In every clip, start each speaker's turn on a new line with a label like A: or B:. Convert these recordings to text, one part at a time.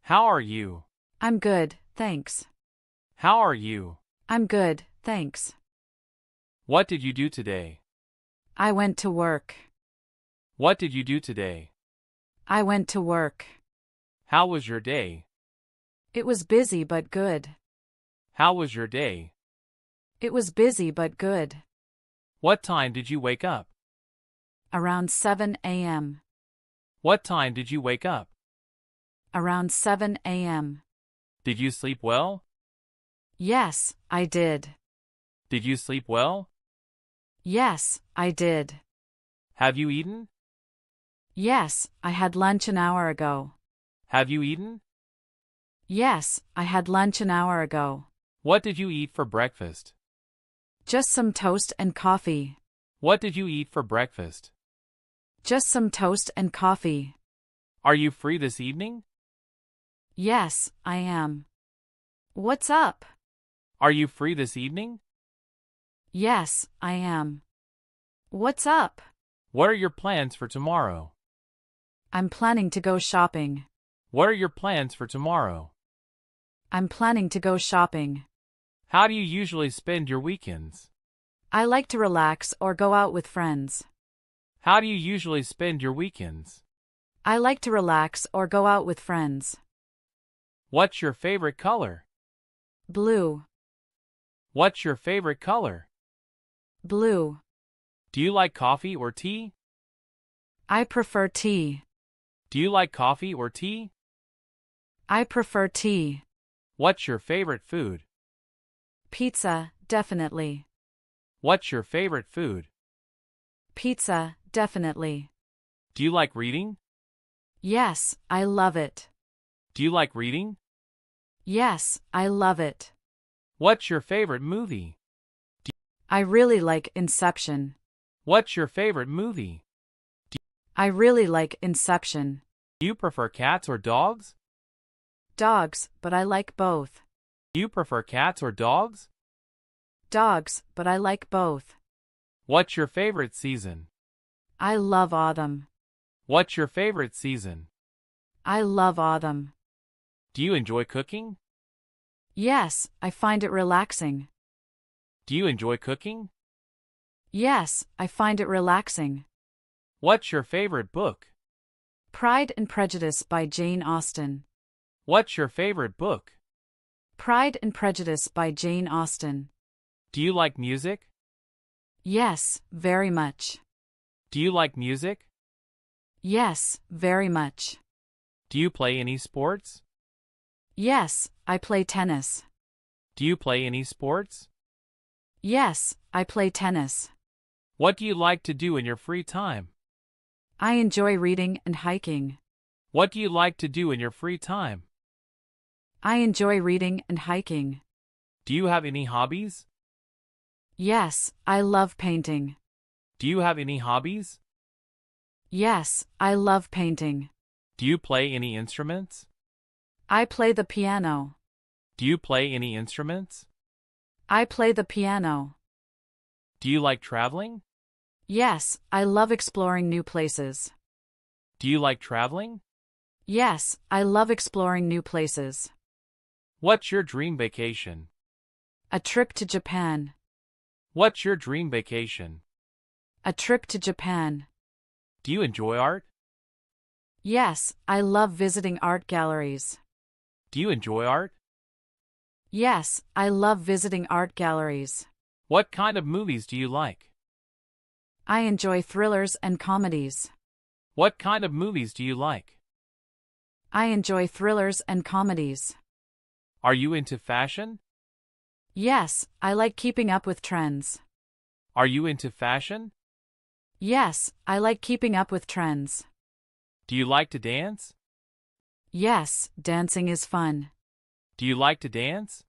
A: How are you?
B: I'm good, thanks.
A: How are you?
B: I'm good, thanks.
A: What did you do today?
B: I went to work.
A: What did you do today?
B: I went to work.
A: How was your day?
B: It was busy but good.
A: How was your day?
B: It was busy but good.
A: What time did you wake up?
B: Around 7 a.m.
A: What time did you wake up?
B: Around 7 a.m.
A: Did you sleep well?
B: Yes, I did.
A: Did you sleep well?
B: Yes, I did.
A: Have you eaten?
B: Yes, I had lunch an hour ago.
A: Have you eaten?
B: Yes, I had lunch an hour ago.
A: What did you eat for breakfast?
B: Just some toast and coffee.
A: What did you eat for breakfast?
B: Just some toast and coffee.
A: Are you free this evening?
B: Yes, I am. What's up?
A: Are you free this evening?
B: Yes, I am. What's up?
A: What are your plans for tomorrow?
B: I'm planning to go shopping.
A: What are your plans for tomorrow?
B: I'm planning to go shopping.
A: How do you usually spend your weekends?
B: I like to relax or go out with friends.
A: How do you usually spend your weekends?
B: I like to relax or go out with friends.
A: What's your favorite color?
B: Blue.
A: What's your favorite color?
B: Blue.
A: Do you like coffee or tea?
B: I prefer tea.
A: Do you like coffee or tea?
B: I prefer tea.
A: What's your favorite food?
B: Pizza, definitely.
A: What's your favorite food?
B: Pizza, definitely.
A: Do you like reading?
B: Yes, I love it.
A: Do you like reading?
B: Yes, I love it.
A: What's your favorite movie?
B: I really like Inception.
A: What's your favorite movie?
B: I really like Inception.
A: Do you prefer cats or dogs?
B: Dogs, but I like both.
A: Do you prefer cats or dogs?
B: Dogs, but I like both.
A: What's your favorite season?
B: I love autumn.
A: What's your favorite season?
B: I love autumn.
A: Do you enjoy cooking?
B: Yes, I find it relaxing.
A: Do you enjoy cooking?
B: Yes, I find it relaxing.
A: What's your favorite book?
B: Pride and Prejudice by Jane Austen.
A: What's your favorite book?
B: Pride and Prejudice by Jane Austen.
A: Do you like music?
B: Yes, very much.
A: Do you like music?
B: Yes, very much.
A: Do you play any sports?
B: Yes, I play tennis.
A: Do you play any sports?
B: Yes, I play tennis.
A: What do you like to do in your free time?
B: I enjoy reading and hiking.
A: What do you like to do in your free time?
B: I enjoy reading and hiking.
A: Do you have any hobbies?
B: Yes, I love painting.
A: Do you have any hobbies?
B: Yes, I love painting.
A: Do you play any instruments?
B: I play the piano.
A: Do you play any instruments?
B: I play the piano.
A: Do you like traveling?
B: Yes, I love exploring new places.
A: Do you like traveling?
B: Yes, I love exploring new places.
A: What's your dream vacation?
B: A trip to Japan.
A: What's your dream vacation?
B: A trip to Japan.
A: Do you enjoy art?
B: Yes, I love visiting art galleries.
A: Do you enjoy art?
B: Yes, I love visiting art galleries.
A: What kind of movies do you like?
B: I enjoy thrillers and comedies.
A: What kind of movies do you like?
B: I enjoy thrillers and comedies.
A: Are you into fashion?
B: Yes, I like keeping up with trends.
A: Are you into fashion?
B: Yes, I like keeping up with trends.
A: Do you like to dance?
B: Yes, dancing is fun.
A: Do you like to dance?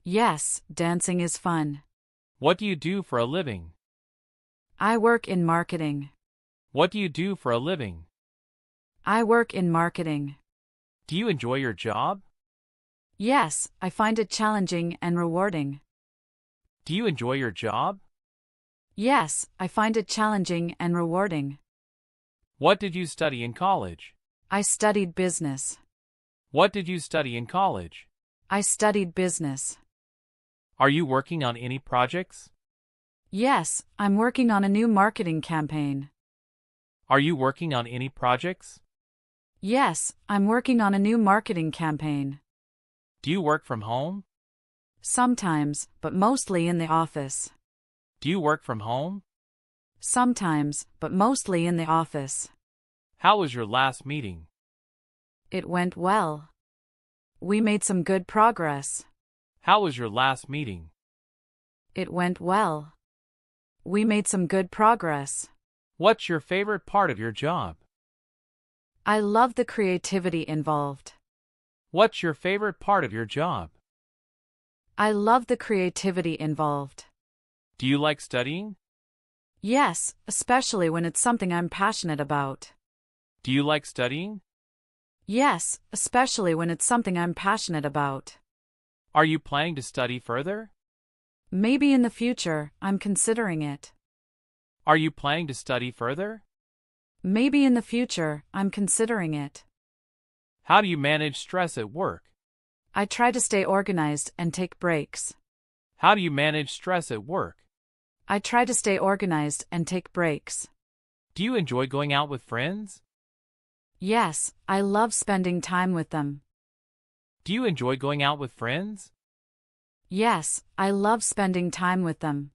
B: Yes, dancing is fun.
A: What do you do for a living?
B: I work in marketing.
A: What do you do for a living?
B: I work in marketing.
A: Do you enjoy your job?
B: Yes, I find it challenging and rewarding.
A: Do you enjoy your job?
B: Yes, I find it challenging and rewarding.
A: What did you study in college?
B: I studied business.
A: What did you study in college?
B: I studied business.
A: Are you working on any projects?
B: Yes, I'm working on a new marketing campaign.
A: Are you working on any projects?
B: Yes, I'm working on a new marketing campaign.
A: Do you work from home?
B: Sometimes, but mostly in the office.
A: Do you work from home?
B: Sometimes, but mostly in the office.
A: How was your last meeting?
B: It went well. We made some good progress.
A: How was your last meeting?
B: It went well. We made some good progress.
A: What's your favorite part of your job?
B: I love the creativity involved.
A: What's your favorite part of your job?
B: I love the creativity involved.
A: Do you like studying?
B: Yes, especially when it's something I'm passionate about.
A: Do you like studying?
B: Yes, especially when it's something I'm passionate about.
A: Are you planning to study further?
B: Maybe in the future, I'm considering it.
A: Are you planning to study further?
B: Maybe in the future, I'm considering it.
A: How do you manage stress at work?
B: I try to stay organized and take breaks.
A: How do you manage stress at work?
B: I try to stay organized and take breaks.
A: Do you enjoy going out with friends?
B: Yes, I love spending time with them.
A: Do you enjoy going out with friends?
B: Yes, I love spending time with them.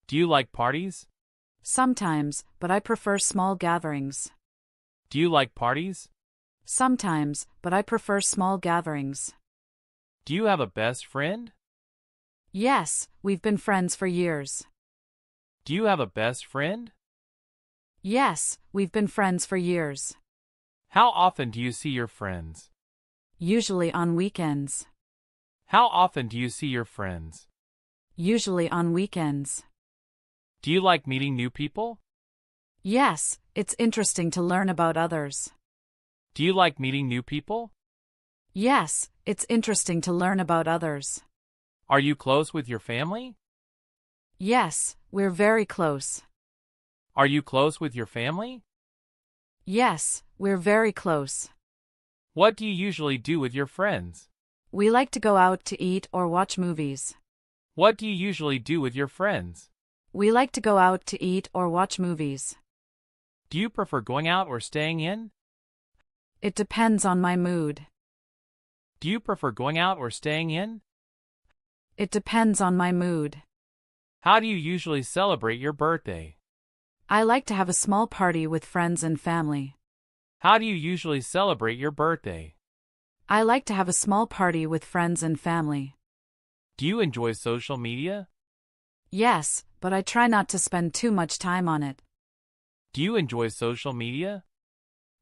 A: Do you like parties?
B: Sometimes, but I prefer small gatherings.
A: Do you like parties?
B: Sometimes, but I prefer small gatherings.
A: Do you have a best friend?
B: Yes, we've been friends for years.
A: Do you have a best friend?
B: Yes, we've been friends for years.
A: How often do you see your friends?
B: Usually on weekends.
A: How often do you see your friends?
B: Usually on weekends.
A: Do you like meeting new people?
B: Yes, it's interesting to learn about others.
A: Do you like meeting new people?
B: Yes, it's interesting to learn about others.
A: Are you close with your family?
B: Yes, we're very close.
A: Are you close with your family?
B: Yes, we're very close.
A: What do you usually do with your friends?
B: We like to go out to eat or watch movies.
A: What do you usually do with your friends?
B: We like to go out to eat or watch movies.
A: Do you prefer going out or staying in?
B: It depends on my mood.
A: Do you prefer going out or staying in?
B: It depends on my mood.
A: How do you usually celebrate your birthday?
B: I like to have a small party with friends and family.
A: How do you usually celebrate your birthday?
B: I like to have a small party with friends and family.
A: Do you enjoy social media?
B: Yes, but I try not to spend too much time on it.
A: Do you enjoy social media?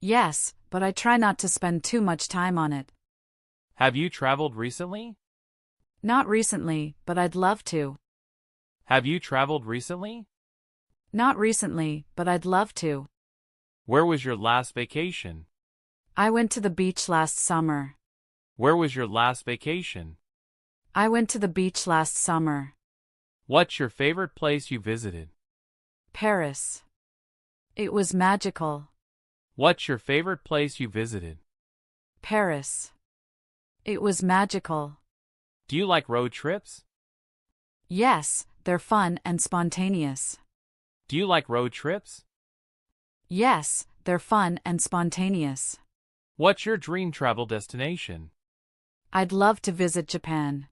B: Yes, but I try not to spend too much time on it.
A: Have you traveled recently?
B: Not recently, but I'd love to.
A: Have you traveled recently?
B: Not recently, but I'd love to.
A: Where was your last vacation?
B: I went to the beach last summer.
A: Where was your last vacation?
B: I went to the beach last summer.
A: What's your favorite place you visited?
B: Paris. It was magical.
A: What's your favorite place you visited?
B: Paris. It was magical.
A: Do you like road trips?
B: Yes, they're fun and spontaneous.
A: Do you like road trips?
B: Yes, they're fun and spontaneous.
A: What's your dream travel destination?
B: I'd love to visit Japan.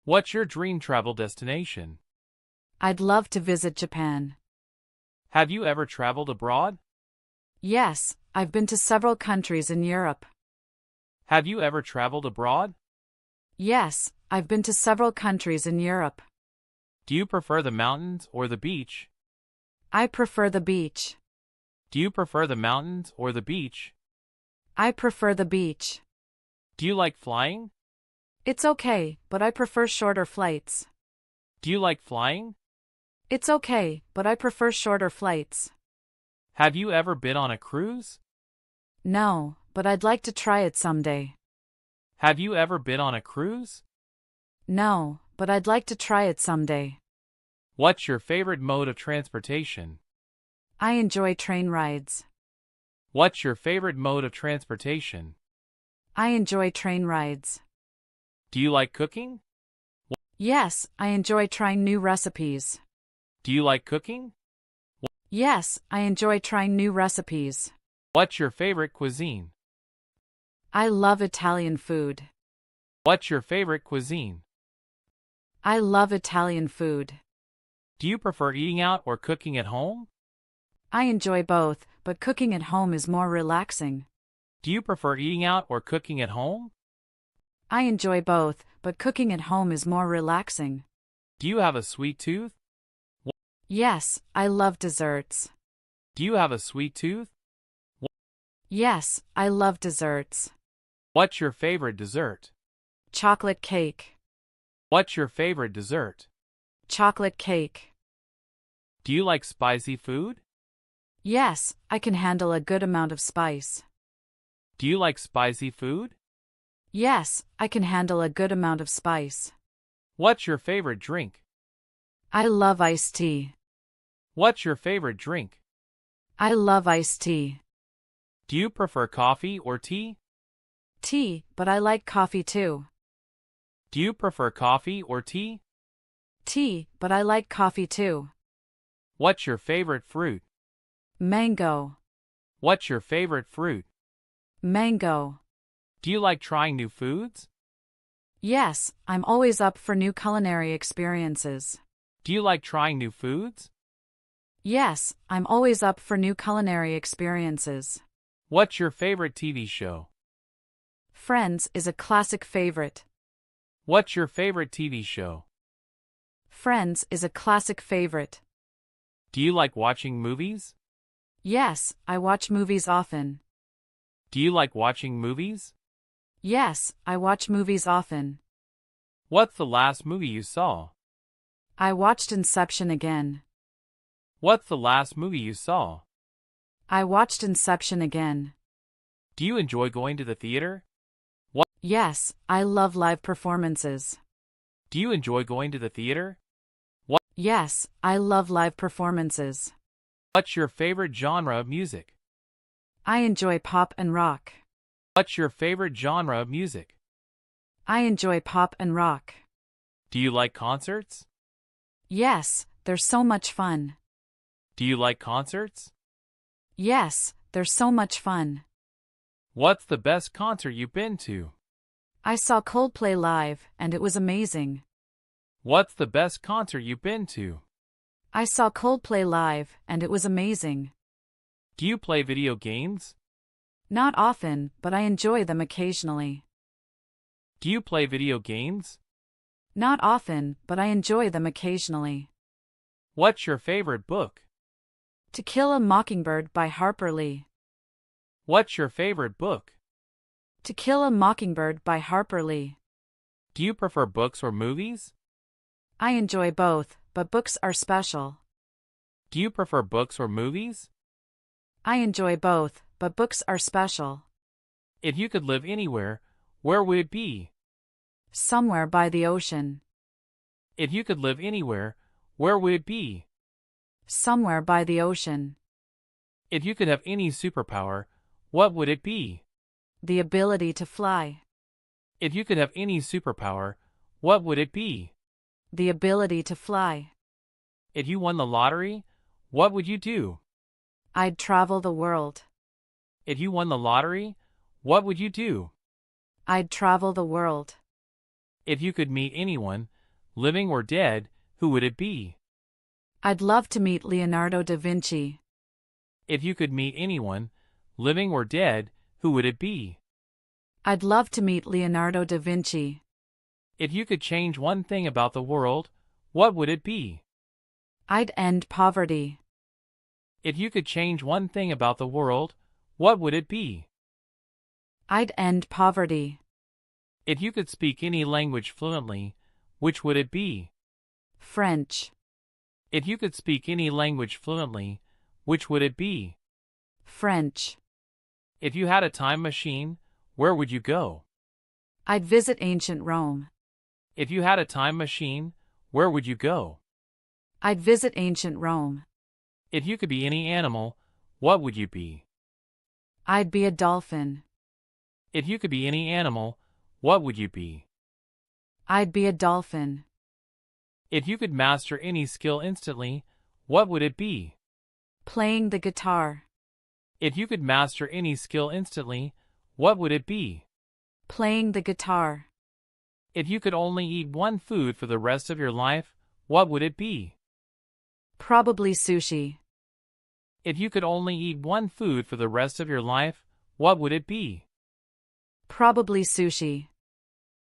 A: What's your dream travel destination?
B: I'd love to visit Japan.
A: Have you ever traveled abroad?
B: Yes, I've been to several countries in Europe.
A: Have you ever traveled abroad?
B: Yes, I've been to several countries in Europe.
A: Do you prefer the mountains or the beach?
B: I prefer the beach.
A: Do you prefer the mountains or the beach?
B: I prefer the beach.
A: Do you like flying?
B: It's okay, but I prefer shorter flights.
A: Do you like flying?
B: It's okay, but I prefer shorter flights.
A: Have you ever been on a cruise?
B: No, but I'd like to try it someday.
A: Have you ever been on a cruise?
B: No, but I'd like to try it someday.
A: What's your favorite mode of transportation?
B: I enjoy train rides.
A: What's your favorite mode of transportation?
B: I enjoy train rides.
A: Do you like cooking?
B: Yes, I enjoy trying new recipes.
A: Do you like cooking?
B: Yes, I enjoy trying new recipes.
A: What's your favorite cuisine?
B: I love Italian food.
A: What's your favorite cuisine?
B: I love Italian food.
A: Do you prefer eating out or cooking at home?
B: I enjoy both, but cooking at home is more relaxing.
A: Do you prefer eating out or cooking at home?
B: I enjoy both, but cooking at home is more relaxing.
A: Do you have a sweet tooth?
B: Yes, I love desserts.
A: Do you have a sweet tooth?
B: Yes, I love desserts.
A: What's your favorite dessert?
B: Chocolate cake.
A: What's your favorite dessert?
B: Chocolate cake.
A: Do you like spicy food?
B: Yes, I can handle a good amount of spice.
A: Do you like spicy food?
B: Yes, I can handle a good amount of spice.
A: What's your favorite drink?
B: I love iced tea.
A: What's your favorite drink?
B: I love iced tea.
A: Do you prefer coffee or tea?
B: Tea, but I like coffee too.
A: Do you prefer coffee or tea?
B: Tea, but I like coffee too.
A: What's your favorite fruit?
B: Mango.
A: What's your favorite fruit?
B: Mango.
A: Do you like trying new foods?
B: Yes, I'm always up for new culinary experiences.
A: Do you like trying new foods?
B: Yes, I'm always up for new culinary experiences.
A: What's your favorite TV show?
B: Friends is a classic favorite.
A: What's your favorite TV show?
B: Friends is a classic favorite.
A: Do you like watching movies?
B: Yes, I watch movies often.
A: Do you like watching movies?
B: Yes, I watch movies often.
A: What's the last movie you saw?
B: I watched Inception again.
A: What's the last movie you saw?
B: I watched Inception again.
A: Do you enjoy going to the theater?
B: Yes, I love live performances.
A: Do you enjoy going to the theater?
B: Yes, I love live performances.
A: What's your favorite genre of music?
B: I enjoy pop and rock.
A: What's your favorite genre of music?
B: I enjoy pop and rock.
A: Do you like concerts?
B: Yes, they're so much fun.
A: Do you like concerts?
B: Yes, they're so much fun.
A: What's the best concert you've been to?
B: I saw Coldplay live, and it was amazing.
A: What's the best concert you've been to?
B: I saw Coldplay live, and it was amazing.
A: Do you play video games?
B: Not often, but I enjoy them occasionally.
A: Do you play video games?
B: Not often, but I enjoy them occasionally.
A: What's your favorite book?
B: To Kill a Mockingbird by Harper Lee.
A: What's your favorite book?
B: To Kill a Mockingbird by Harper Lee.
A: Do you prefer books or movies?
B: I enjoy both, but books are special.
A: Do you prefer books or movies?
B: I enjoy both, but books are special.
A: If you could live anywhere, where would it be?
B: Somewhere by the ocean.
A: If you could live anywhere, where would it be?
B: Somewhere by the ocean.
A: If you could have any superpower, what would it be?
B: The ability to fly.
A: If you could have any superpower, what would it be?
B: The ability to fly.
A: If you won the lottery, what would you do?
B: I'd travel the world.
A: If you won the lottery, what would you do?
B: I'd travel the world.
A: If you could meet anyone, living or dead, who would it be?
B: I'd love to meet Leonardo da Vinci.
A: If you could meet anyone, living or dead, who would it be?
B: I'd love to meet Leonardo da Vinci.
A: If you could change one thing about the world, what would it be?
B: I'd end poverty.
A: If you could change one thing about the world, what would it be?
B: I'd end poverty.
A: If you could speak any language fluently, which would it be?
B: French.
A: If you could speak any language fluently, which would it be?
B: French.
A: If you had a time machine, where would you go?
B: I'd visit ancient Rome.
A: If you had a time machine, where would you go?
B: I'd visit ancient Rome.
A: If you could be any animal, what would you be?
B: I'd be a dolphin.
A: If you could be any animal, what would you be?
B: I'd be a dolphin.
A: If you could master any skill instantly, what would it be?
B: Playing the guitar.
A: If you could master any skill instantly, what would it be?
B: Playing the guitar.
A: If you could only eat one food for the rest of your life, what would it be?
B: Probably sushi.
A: If you could only eat one food for the rest of your life, what would it be?
B: Probably sushi.